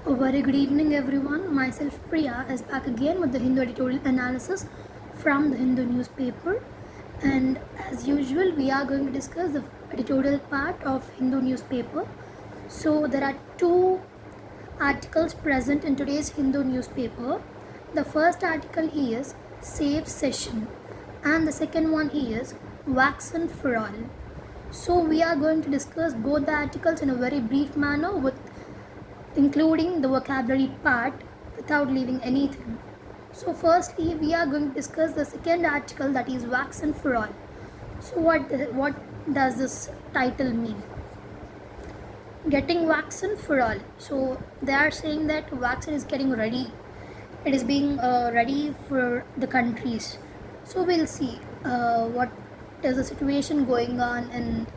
A very good evening, everyone. Myself Priya is back again with the Hindu editorial analysis from the Hindu newspaper. And as usual, we are going to discuss the editorial part of Hindu newspaper. So there are two articles present in today's Hindu newspaper. The first article is Safe Session, and the second one is Vaccine for All. So we are going to discuss both the articles in a very brief manner with including the vocabulary part without leaving anything. So firstly, we are going to discuss the second article, that is Vaccine for All. So what does this title mean? Getting vaccine for all. So they are saying that vaccine is getting ready. It is being ready for the countries. So we'll see what is the situation going on in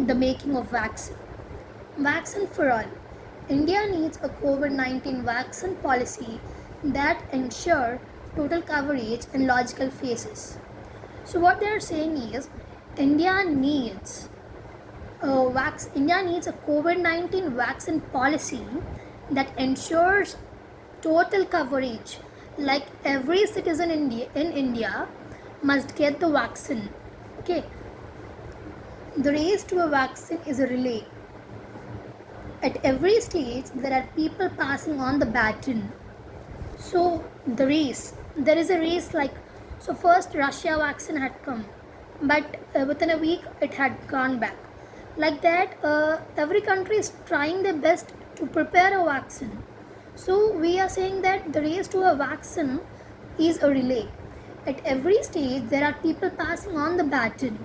the making of vaccine. Vaccine for all. India needs a COVID-19 vaccine policy that ensure total coverage in logical phases. So what they are saying is India needs a COVID-19 vaccine policy that ensures total coverage. Like every citizen in India must get the vaccine. Okay. The race to a vaccine is a relay. At every stage, there are people passing on the baton. So there is a race like, so first Russia vaccine had come, but within a week it had gone back. Like that, every country is trying their best to prepare a vaccine. So we are saying that the race to a vaccine is a relay. At every stage, there are people passing on the baton.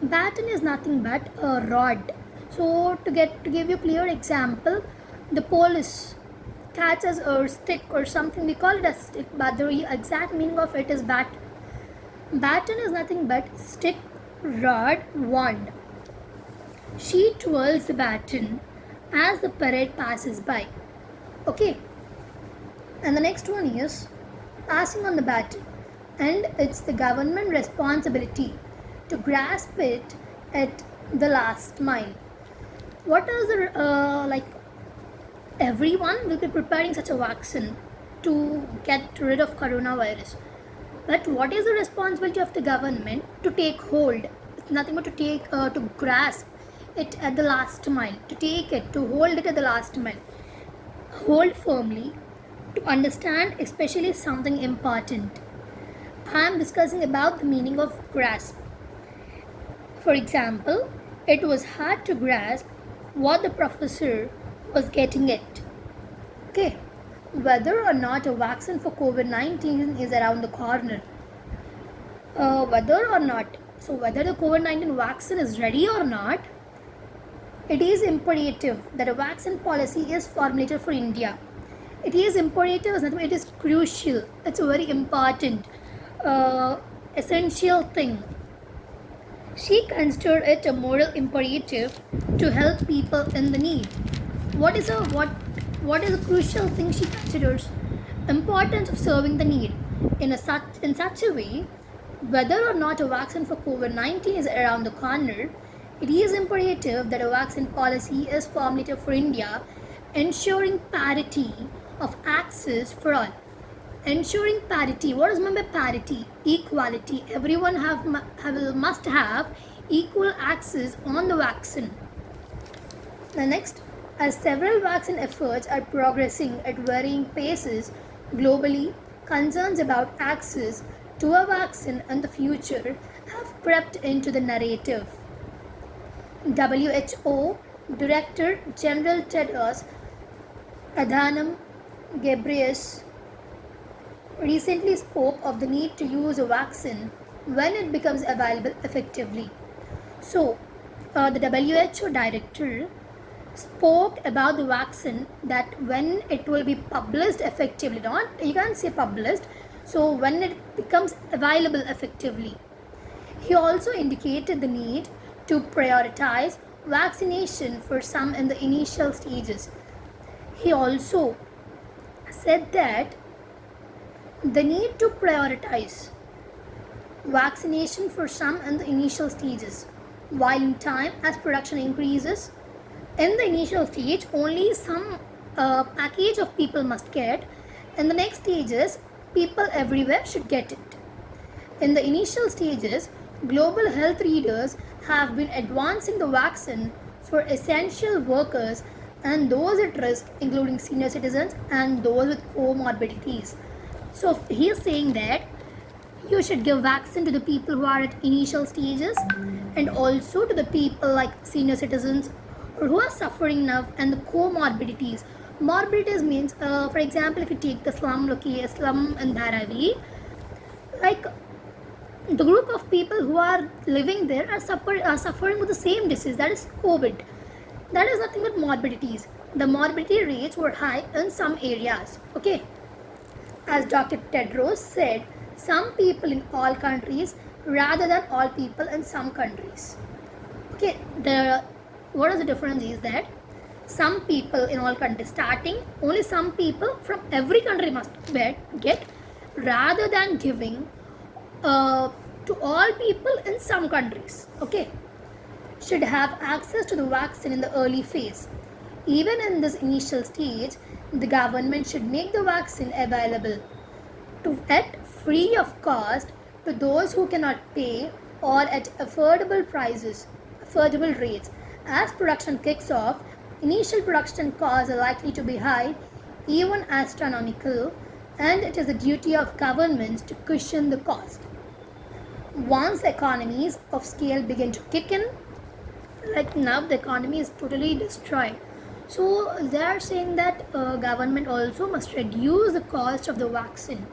Baton is nothing but a rod. So to give you a clear example, the police catches a stick or something, we call it a stick, but the exact meaning of it is baton. Baton is nothing but stick, rod, wand. She twirls the baton as the parade passes by. Okay. And the next one is passing on the baton, and it's the government responsibility to grasp it at the last mile. What is the everyone will be preparing such a vaccine to get rid of coronavirus, but what is the responsibility of the government? To take hold. It's nothing but to grasp it at the last mile, to take it, to hold it at the last mile, hold firmly, to understand especially something important. I am discussing about the meaning of grasp. For example, it was hard to grasp what the professor was getting at. Okay, whether or not a vaccine for COVID-19 is around the corner. Whether the COVID-19 vaccine is ready or not, it is imperative that a vaccine policy is formulated for India. It is imperative, it is crucial, it's a very important, essential thing. She considered it a moral imperative to help people in the need. What is a crucial thing she considers? Importance of serving the need in such a way, whether or not a vaccine for COVID-19 is around the corner, it is imperative that a vaccine policy is formulated for India, ensuring parity of access for all. Ensuring parity. What is meant by parity? Equality. Everyone must have equal access on the vaccine. The next, as several vaccine efforts are progressing at varying paces globally, concerns about access to a vaccine in the future have crept into the narrative. WHO Director General Tedros Adhanom Ghebreyesus recently spoke of the need to use a vaccine when it becomes available effectively. So, the WHO director spoke about the vaccine that when it will be published effectively, not you can't say published, so when it becomes available effectively. He also indicated the need to prioritize vaccination for some in the initial stages. He also said that the need to prioritize vaccination for some in the initial stages, while in time as production increases, in the initial stage only some a package of people must get. In the next stages, people everywhere should get it. In the initial stages, global health leaders have been advancing the vaccine for essential workers and those at risk, including senior citizens and those with comorbidities. So he is saying that you should give vaccine to the people who are at initial stages and also to the people like senior citizens or who are suffering now and the comorbidities. Morbidities means, for example, if you take the slum in Dharavi, like the group of people who are living there are suffering with the same disease, that is COVID. That is nothing but morbidities. The morbidity rates were high in some areas. Okay, as Dr. Tedros said, some people in all countries rather than all people in some countries. Okay, what is the difference is that some people in all countries, starting only some people from every country must get, rather than giving to all people in some countries. Okay, should have access to the vaccine in the early phase. Even in this initial stage, the government should make the vaccine available at free of cost to those who cannot pay or at affordable rates. As production kicks off, initial production costs are likely to be high, even astronomical, and it is the duty of governments to cushion the cost. Once economies of scale begin to kick in, like now the economy is totally destroyed. So they are saying that government also must reduce the cost of the vaccine.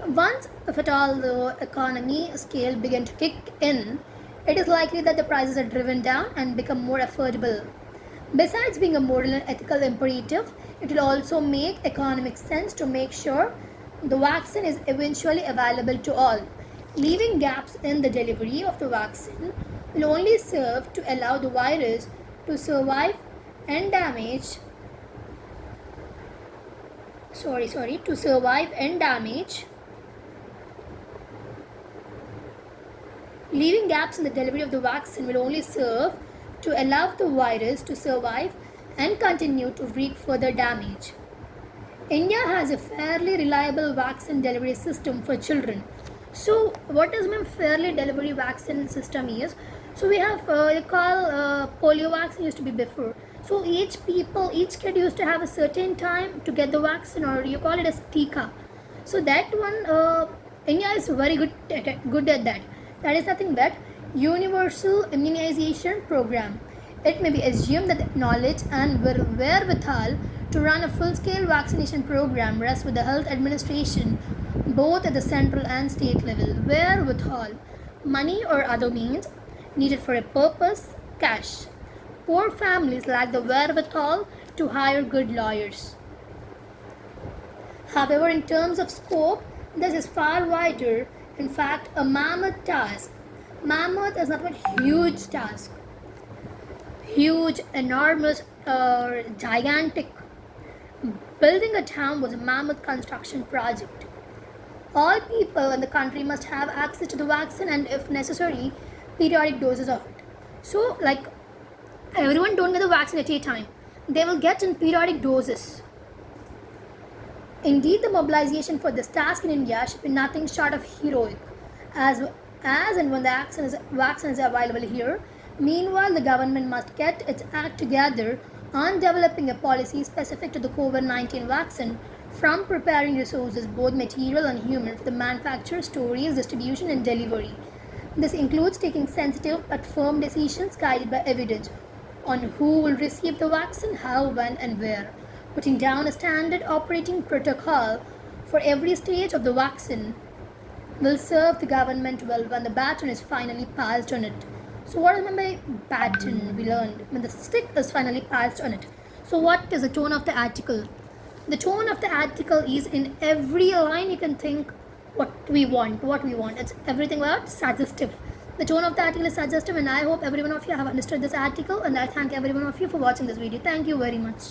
Once, if at all, the economy scale begin to kick in, it is likely that the prices are driven down and become more affordable. Besides being a moral and ethical imperative, it will also make economic sense to make sure the vaccine is eventually available to all. Leaving gaps in the delivery of the vaccine will only serve to allow the virus to survive and damage Leaving gaps in the delivery of the vaccine will only serve to allow the virus to survive and continue to wreak further damage. India has a fairly reliable vaccine delivery system for children. So what is my fairly delivery vaccine system is? So we have polio vaccine used to be before. So each kid used to have a certain time to get the vaccine, or you call it as tika. So that one, India is very good at that. That is nothing but universal immunization program. It may be assumed that the knowledge and wherewithal to run a full-scale vaccination program rests with the health administration, both at the central and state level. Wherewithal, money or other means needed for a purpose, cash. Poor families lack the wherewithal to hire good lawyers. However, in terms of scope, this is far wider. In fact, a mammoth task. Mammoth is not a huge task. Huge, enormous, gigantic. Building a town was a mammoth construction project. All people in the country must have access to the vaccine and, if necessary, periodic doses of it. So, like, everyone don't get the vaccine at a time. They will get in periodic doses. Indeed, the mobilization for this task in India should be nothing short of heroic, as and when the vaccine is available here. Meanwhile, the government must get its act together on developing a policy specific to the COVID-19 vaccine, from preparing resources, both material and human, for the manufacture, storage, distribution, and delivery. This includes taking sensitive but firm decisions guided by evidence on who will receive the vaccine, how, when, and where. Putting down a standard operating protocol for every stage of the vaccine will serve the government well when the baton is finally passed on it. So what is meant by baton? We learned when the stick is finally passed on it. So what is the tone of the article? The tone of the article is, in every line you can think what we want. It's everything about suggestive. The tone of the article is suggestive, and I hope every one of you have understood this article, and I thank every one of you for watching this video. Thank you very much.